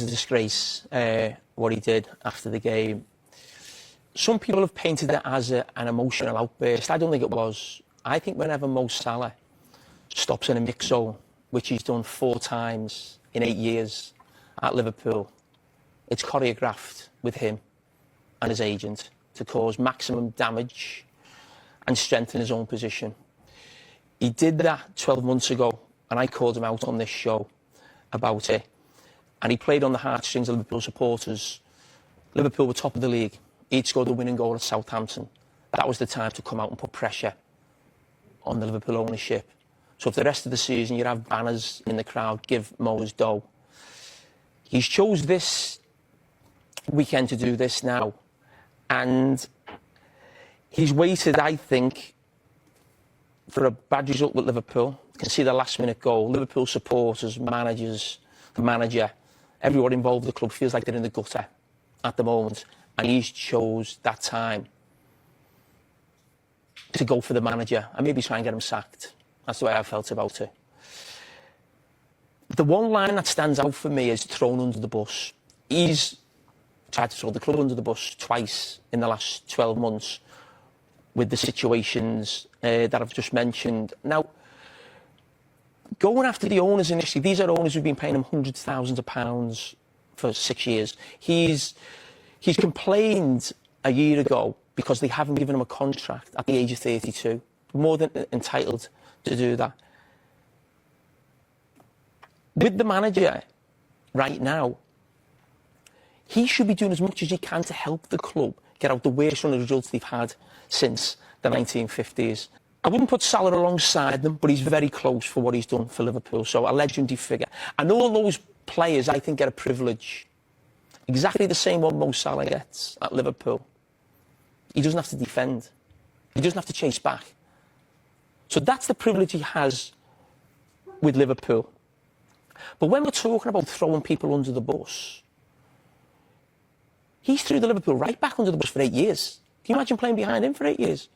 a disgrace, what he did after the game. Some people have painted it as an emotional outburst. I don't think it was. I think whenever Mo Salah stops in a mix zone, which he's done 4 times in 8 years at Liverpool, it's choreographed with him and his agent to cause maximum damage and strengthen his own position. He did that 12 months ago, and I called him out on this show about it. And he played on the heartstrings of Liverpool supporters. Liverpool were top of the league. He'd scored the winning goal at Southampton. That was the time to come out and put pressure on the Liverpool ownership. So if the rest of the season you have banners in the crowd, give Mo his dough. He's chose this weekend to do this now. And he's waited, I think, for a bad result with Liverpool. You can see the last-minute goal. Liverpool supporters, managers, the manager, everyone involved in the club feels like they're in the gutter at the moment. And he's chose that time to go for the manager and maybe try and get him sacked. That's the way I felt about it. The one line that stands out for me is thrown under the bus. He's tried to throw the club under the bus twice in the last 12 months with the situations that I've just mentioned. Now, going after the owners initially, these are owners who've been paying him hundreds of thousands of pounds for 6 years. He's complained a year ago because they haven't given him a contract at the age of 32. More than entitled to do that. With the manager right now, he should be doing as much as he can to help the club get out the worst run of results they've had since the 1950s. I wouldn't put Salah alongside them, but he's very close for what he's done for Liverpool, so a legendary figure. And all those players, I think, get a privilege. Exactly the same one Mo Salah gets at Liverpool. He doesn't have to defend. He doesn't have to chase back. So that's the privilege he has with Liverpool. But when we're talking about throwing people under the bus, he's threw the Liverpool right back under the bus for 8 years. Can you imagine playing behind him for 8 years?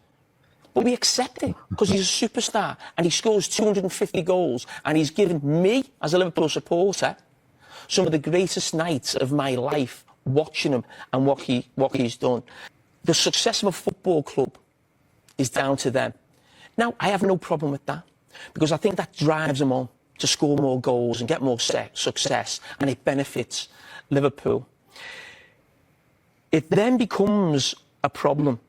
But we accept it because he's a superstar and he scores 250 goals and he's given me, as a Liverpool supporter, some of the greatest nights of my life watching him and what he's done. The success of a football club is down to them. Now, I have no problem with that because I think that drives them on to score more goals and get more success, and it benefits Liverpool. It then becomes a problem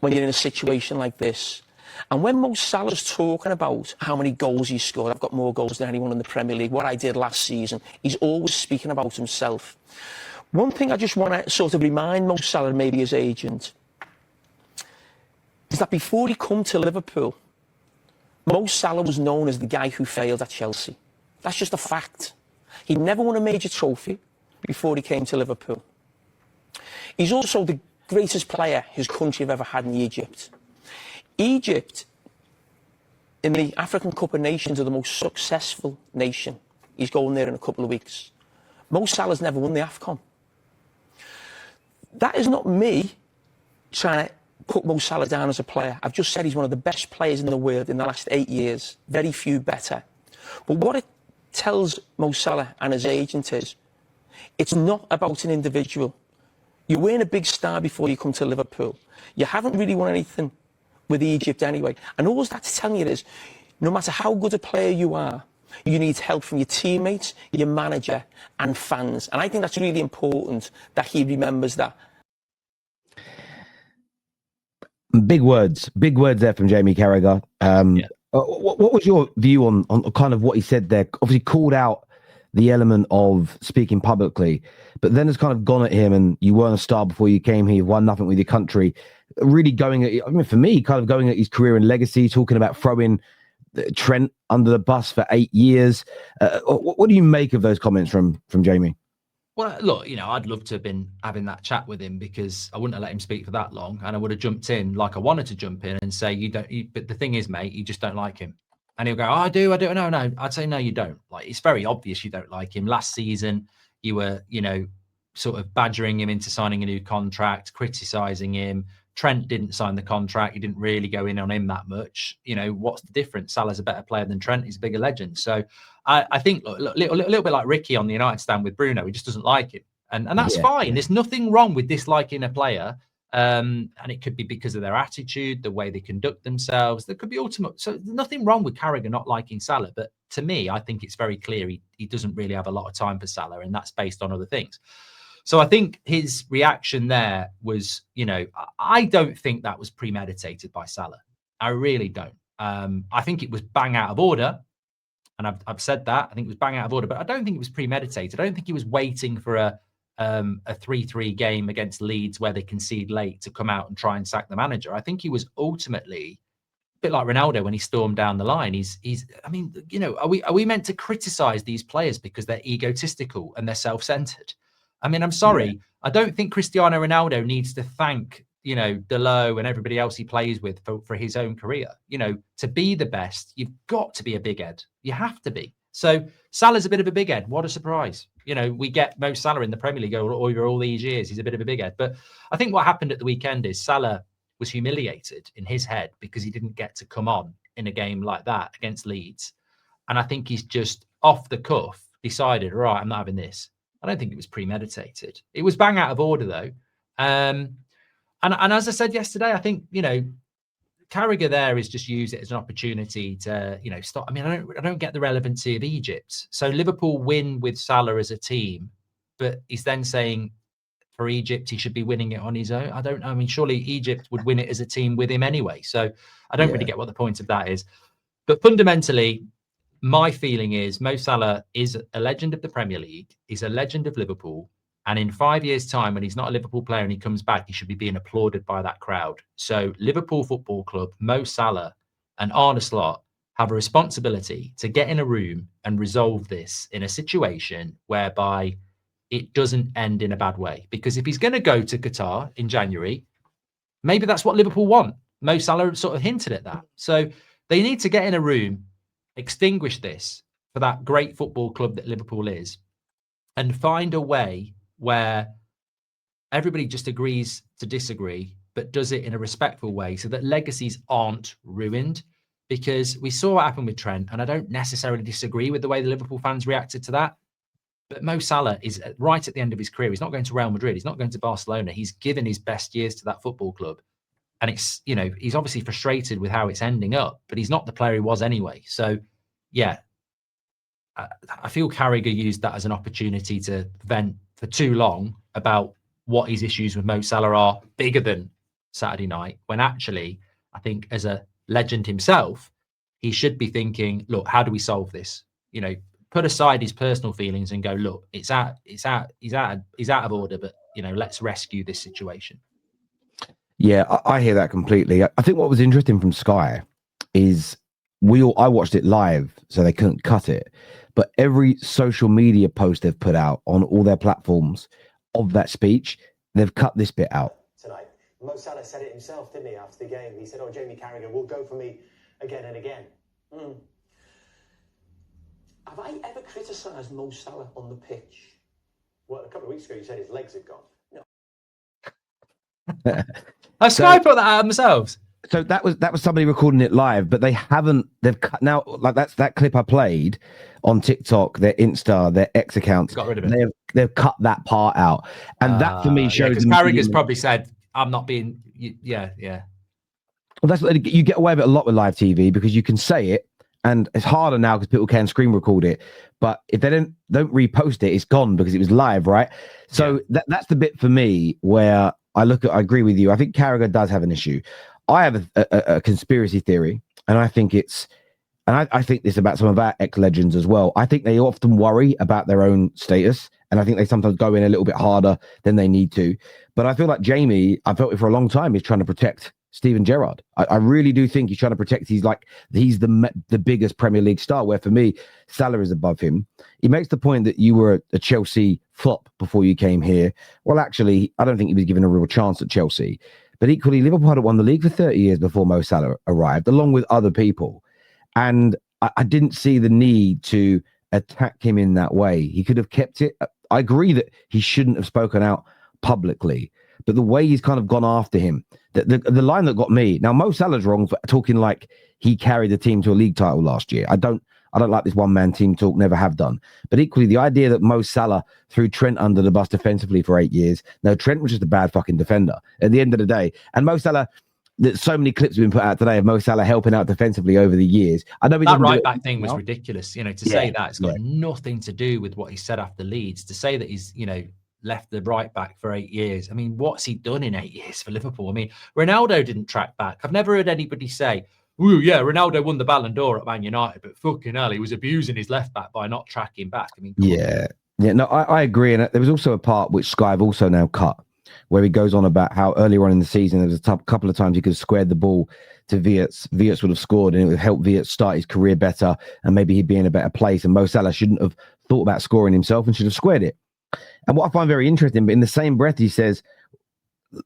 when you're in a situation like this. And when Mo Salah's talking about how many goals he's scored, I've got more goals than anyone in the Premier League, what I did last season, he's always speaking about himself. One thing I just want to sort of remind Mo Salah, maybe his agent, is that before he come to Liverpool, Mo Salah was known as the guy who failed at Chelsea. That's just a fact. He never won a major trophy before he came to Liverpool. He's also the greatest player his country have ever had in Egypt. Egypt, in the African Cup of Nations, are the most successful nation. He's going there in a couple of weeks. Mo Salah's never won the AFCON. That is not me trying to put Mo Salah down as a player. I've just said he's one of the best players in the world in the last 8 years. Very few better. But what it tells Mo Salah and his agent is, it's not about an individual. You weren't a big star before you come to Liverpool. You haven't really won anything with Egypt anyway. And all that's telling you is, no matter how good a player you are, you need help from your teammates, your manager, and fans. And I think that's really important that he remembers that. Big words there from Jamie Carragher. What was your view on kind of what he said there? Obviously called out the element of speaking publicly, but then has kind of gone at him, and you weren't a star before you came here, you've won nothing with your country. Really going at, I mean, for me, kind of going at his career and legacy, talking about throwing Trent under the bus for 8 years. What do you make of those comments from Jamie? Well, look, you know, I'd love to have been having that chat with him because I wouldn't have let him speak for that long, and I would have jumped in like I wanted to jump in and say, but the thing is, mate, you just don't like him. And he'll go, oh, I do. No. I'd say, no, you don't. Like, it's very obvious you don't like him. Last season, you were, you know, sort of badgering him into signing a new contract, criticising him, Trent didn't sign the contract. He didn't really go in on him that much. You know, what's the difference? Salah's a better player than Trent. He's a bigger legend. So I think a little bit like Ricky on the United stand with Bruno. He just doesn't like him. And that's fine. There's nothing wrong with disliking a player. And it could be because of their attitude, the way they conduct themselves. There could be ultimate. So there's nothing wrong with Carragher not liking Salah. But to me, I think it's very clear he doesn't really have a lot of time for Salah, and that's based on other things. So I think his reaction there was, you know, I don't think that was premeditated by Salah. I really don't. I think it was bang out of order. And I've said that. I think it was bang out of order, but I don't think it was premeditated. I don't think he was waiting for a 3-3 game against Leeds where they concede late to come out and try and sack the manager. I think he was ultimately a bit like Ronaldo when he stormed down the line. I mean, you know, are we meant to criticize these players because they're egotistical and they're self-centered? I mean, I'm sorry. Yeah. I don't think Cristiano Ronaldo needs to thank, you know, Delo and everybody else he plays with for his own career. You know, to be the best, you've got to be a big head. You have to be. So Salah's a bit of a big head. What a surprise. You know, we get Mo Salah in the Premier League over all these years. He's a bit of a big head. But I think what happened at the weekend is Salah was humiliated in his head because he didn't get to come on in a game like that against Leeds. And I think he's just off the cuff decided, all right, I'm not having this. I don't think it was premeditated. It was bang out of order, though. And as I said yesterday, I think, you know, Carragher there is just use it as an opportunity to, you know, stop. I mean, I don't get the relevancy of Egypt. So Liverpool win with Salah as a team, but he's then saying for Egypt, he should be winning it on his own. I don't know. I mean, surely Egypt would win it as a team with him anyway. So I don't really get what the point of that is. But fundamentally, my feeling is Mo Salah is a legend of the Premier League. He's a legend of Liverpool. And in 5 years' time, when he's not a Liverpool player and he comes back, he should be being applauded by that crowd. So Liverpool Football Club, Mo Salah and Arne Slot have a responsibility to get in a room and resolve this in a situation whereby it doesn't end in a bad way. Because if he's going to go to Qatar in January, maybe that's what Liverpool want. Mo Salah sort of hinted at that. So they need to get in a room, extinguish this for that great football club that Liverpool is, and find a way where everybody just agrees to disagree, but does it in a respectful way so that legacies aren't ruined. Because we saw what happened with Trent, and I don't necessarily disagree with the way the Liverpool fans reacted to that. But Mo Salah is right at the end of his career. He's not going to Real Madrid. He's not going to Barcelona. He's given his best years to that football club. And it's, you know, he's obviously frustrated with how it's ending up, but he's not the player he was anyway. So, yeah, I feel Carragher used that as an opportunity to vent for too long about what his issues with Mo Salah are, bigger than Saturday night, when actually, I think as a legend himself, he should be thinking, look, how do we solve this? You know, put aside his personal feelings and go, look, he's out of order, but, you know, let's rescue this situation. Yeah, I hear that completely. I think what was interesting from Sky is I watched it live, so they couldn't cut it. But every social media post they've put out on all their platforms of that speech, they've cut this bit out. Tonight, Mo Salah said it himself, didn't he, after the game? He said, Jamie Carragher will go for me again and again. Have I ever criticised Mo Salah on the pitch? Well, a couple of weeks ago, you said his legs had gone. No. Sky put that out themselves. So that was somebody recording it live, but they've cut now, like that's that clip I played on TikTok, their Insta, their X accounts. Got rid of it. They've cut that part out. And that for me shows. Because Carragher's probably said, I'm not being, yeah. Well, that's what you get away with a lot with live TV, because you can say it, and it's harder now because people can screen record it. But if they don't repost it, it's gone because it was live, right? So that's the bit for me where I agree with you. I think Carragher does have an issue. I have a conspiracy theory, and I think I think this about some of our ex-legends as well. I think they often worry about their own status, and I think they sometimes go in a little bit harder than they need to. But I feel like Jamie, I felt it for a long time, is trying to protect Steven Gerrard. I really do think he's trying to protect. He's the biggest Premier League star, where for me, Salah is above him. He makes the point that you were a Chelsea flop before you came here. Well, actually, I don't think he was given a real chance at Chelsea. But equally, Liverpool hadn't won the league for 30 years before Mo Salah arrived, along with other people. And I didn't see the need to attack him in that way. He could have kept it. I agree that he shouldn't have spoken out publicly. But the way he's kind of gone after him, The line that got me, now Mo Salah's wrong for talking like he carried the team to a league title last year. I don't like this one-man team talk, never have done. But equally, the idea that Mo Salah threw Trent under the bus defensively for 8 years. No, Trent was just a bad fucking defender at the end of the day. And Mo Salah, so many clips have been put out today of Mo Salah helping out defensively over the years. I know that right back thing was ridiculous. To say that, it's got nothing to do with what he said after Leeds. To say that he's, left the right back for 8 years. I mean, what's he done in 8 years for Liverpool? I mean, Ronaldo didn't track back. I've never heard anybody say, "Ooh, yeah, Ronaldo won the Ballon d'Or at Man United, but fucking hell, he was abusing his left back by not tracking back." I mean, no, I agree. And there was also a part which Sky have also now cut, where he goes on about how earlier on in the season there was a couple of times he could have squared the ball to Wirtz. Wirtz would have scored, and it would help Wirtz start his career better, and maybe he'd be in a better place. And Mo Salah shouldn't have thought about scoring himself and should have squared it. And what I find very interesting, but in the same breath, he says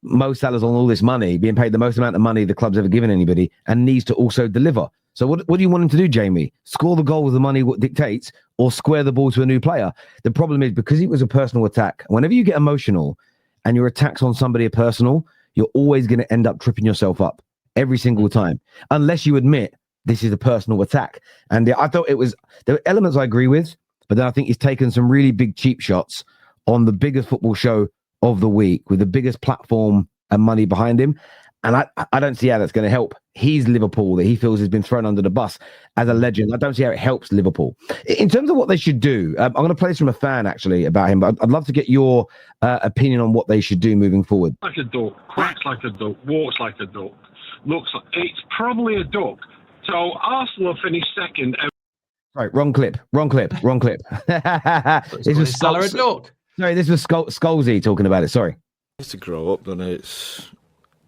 Mo Salah's on all this money, being paid the most amount of money the club's ever given anybody, and needs to also deliver. So what do you want him to do, Jamie? Score the goal with the money what dictates, or square the ball to a new player? The problem is, because it was a personal attack, whenever you get emotional and your attacks on somebody are personal, you're always going to end up tripping yourself up every single time, unless you admit this is a personal attack. And I thought there were elements I agree with, but then I think he's taken some really big cheap shots on the biggest football show of the week with the biggest platform and money behind him. And I don't see how that's going to help his Liverpool that he feels has been thrown under the bus as a legend. I don't see how it helps Liverpool. In terms of what they should do, I'm going to play this from a fan actually about him, but I'd love to get your opinion on what they should do moving forward. Like a duck, quacks like a duck, walks like a duck, looks like it's probably a duck. So Arsenal finished second. Right, wrong clip. This was Salah a duck. Sorry, this was Scholesy talking about it. Sorry. He needs to grow up, doesn't he?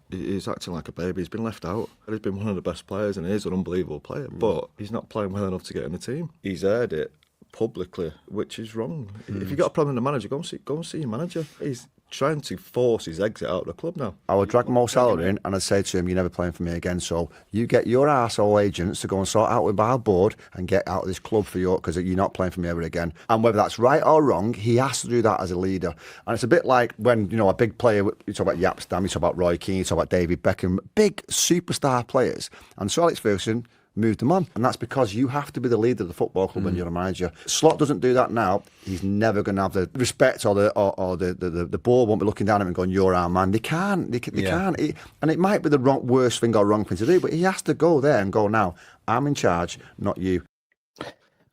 He's acting like a baby. He's been left out. He's been one of the best players, and he's an unbelievable player. But he's not playing well enough to get in the team. He's aired it publicly, which is wrong. If you've got a problem with the manager, go and see your manager. He's trying to force his exit out of the club now. I would drag Mo Salah in and I'd say to him, "You're never playing for me again. So you get your arsehole agents to go and sort out with our board and get out of this club for you, because you're not playing for me ever again." And whether that's right or wrong, he has to do that as a leader. And it's a bit like when, a big player, you talk about Yapstam, you talk about Roy Keane, you talk about David Beckham, big superstar players. And Sir Alex Ferguson moved them on, and that's because you have to be the leader of the football club when you're a manager. Slot doesn't do that now. He's never going to have the respect, or the board won't be looking down at him and going, "You're our man." They can't. They can't. And it might be the worst thing or wrong thing to do, but he has to go there and go, "Now I'm in charge, not you."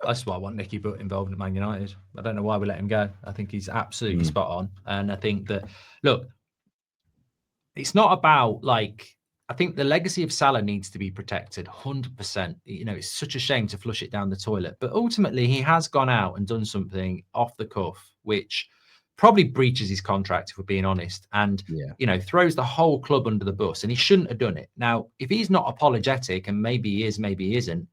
That's why I want Nicky Butt involved at Man United. I don't know why we let him go. I think he's absolutely spot on, and I think that it's not about I think the legacy of Salah needs to be protected 100%. It's such a shame to flush it down the toilet. But ultimately, he has gone out and done something off the cuff, which probably breaches his contract, if we're being honest, and, throws the whole club under the bus. And he shouldn't have done it. Now, if he's not apologetic, and maybe he is, maybe he isn't,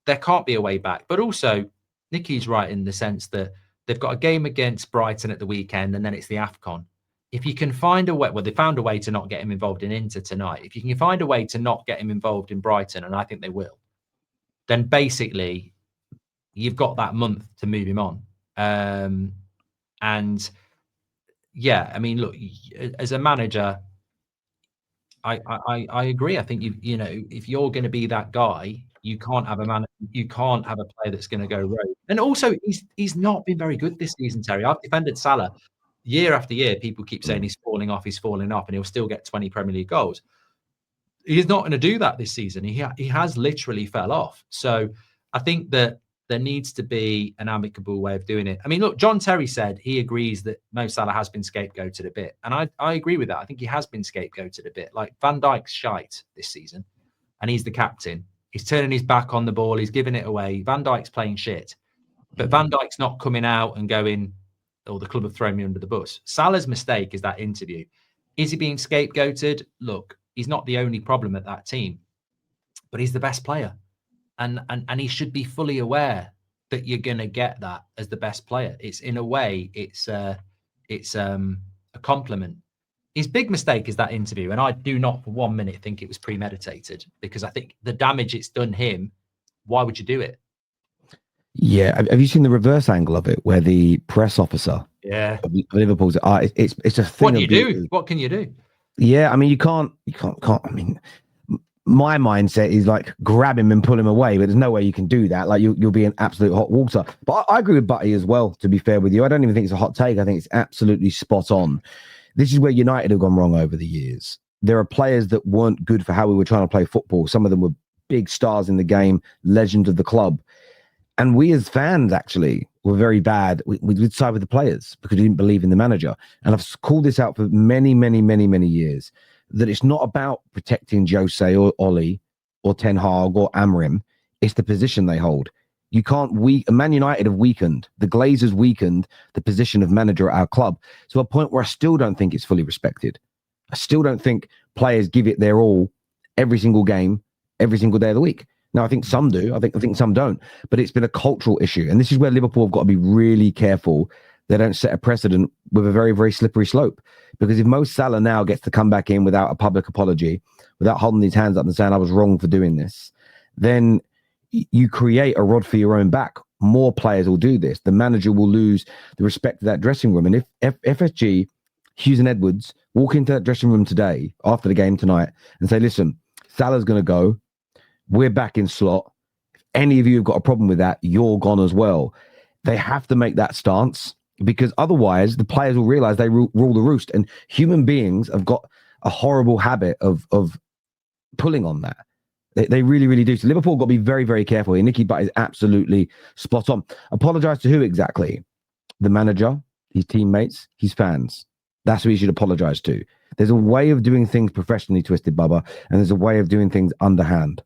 there can't be a way back. But also, Nicky's right in the sense that they've got a game against Brighton at the weekend, and then it's the AFCON. If you can find a way, they found a way to not get him involved in Inter tonight. If you can find a way to not get him involved in Brighton, and I think they will, then basically you've got that month to move him on. And yeah, I mean, look, as a manager, I agree. I think if you're going to be that guy, you can't have a player that's going to go rogue. And also, he's not been very good this season, Terry. I've defended Salah. Year after year, people keep saying he's falling off, and he'll still get 20 Premier League goals. He's not going to do that this season. He has literally fell off. So I think that there needs to be an amicable way of doing it. I mean, look, John Terry said he agrees that Mo Salah has been scapegoated a bit. And I agree with that. I think he has been scapegoated a bit. Like, Van Dijk's shite this season, and he's the captain. He's turning his back on the ball. He's giving it away. Van Dijk's playing shit. But Van Dijk's not coming out and going, "Oh, the club have thrown me under the bus." Salah's mistake is that interview. Is he being scapegoated? Look, he's not the only problem at that team, but he's the best player. And he should be fully aware that you're going to get that as the best player. It's, in a way, it's a compliment. His big mistake is that interview. And I do not for 1 minute think it was premeditated, because I think the damage it's done him, why would you do it? Yeah, have you seen the reverse angle of it, where the press officer, of Liverpool's, it's a thing. What do you do? What can you do? Yeah, I mean, you can't. I mean, my mindset is like grab him and pull him away, but there's no way you can do that. Like you'll be in absolute hot water. But I agree with Butty as well. To be fair with you, I don't even think it's a hot take. I think it's absolutely spot on. This is where United have gone wrong over the years. There are players that weren't good for how we were trying to play football. Some of them were big stars in the game, legends of the club. And we as fans actually were very bad. We would side with the players because we didn't believe in the manager. And I've called this out for many, many, many, many years, that it's not about protecting Jose or Ollie or Ten Hag or Amrim. It's the position they hold. You can't Man United have weakened. The Glazers weakened the position of manager at our club to a point where I still don't think it's fully respected. I still don't think players give it their all every single game, every single day of the week. Now, I think some do. I think some don't. But it's been a cultural issue. And this is where Liverpool have got to be really careful they don't set a precedent with a very, very slippery slope. Because if Mo Salah now gets to come back in without a public apology, without holding his hands up and saying, I was wrong for doing this, then you create a rod for your own back. More players will do this. The manager will lose the respect of that dressing room. And if FSG, Hughes and Edwards walk into that dressing room today, after the game tonight, and say, listen, Salah's going to go. We're back in slot. If any of you have got a problem with that, you're gone as well. They have to make that stance, because otherwise the players will realize they rule the roost. And human beings have got a horrible habit of pulling on that. They really, really do. So Liverpool got to be very, very careful here. Nicky Butt is absolutely spot on. Apologise to who exactly? The manager, his teammates, his fans. That's who he should apologise to. There's a way of doing things professionally, Twisted Bubba, and there's a way of doing things underhand.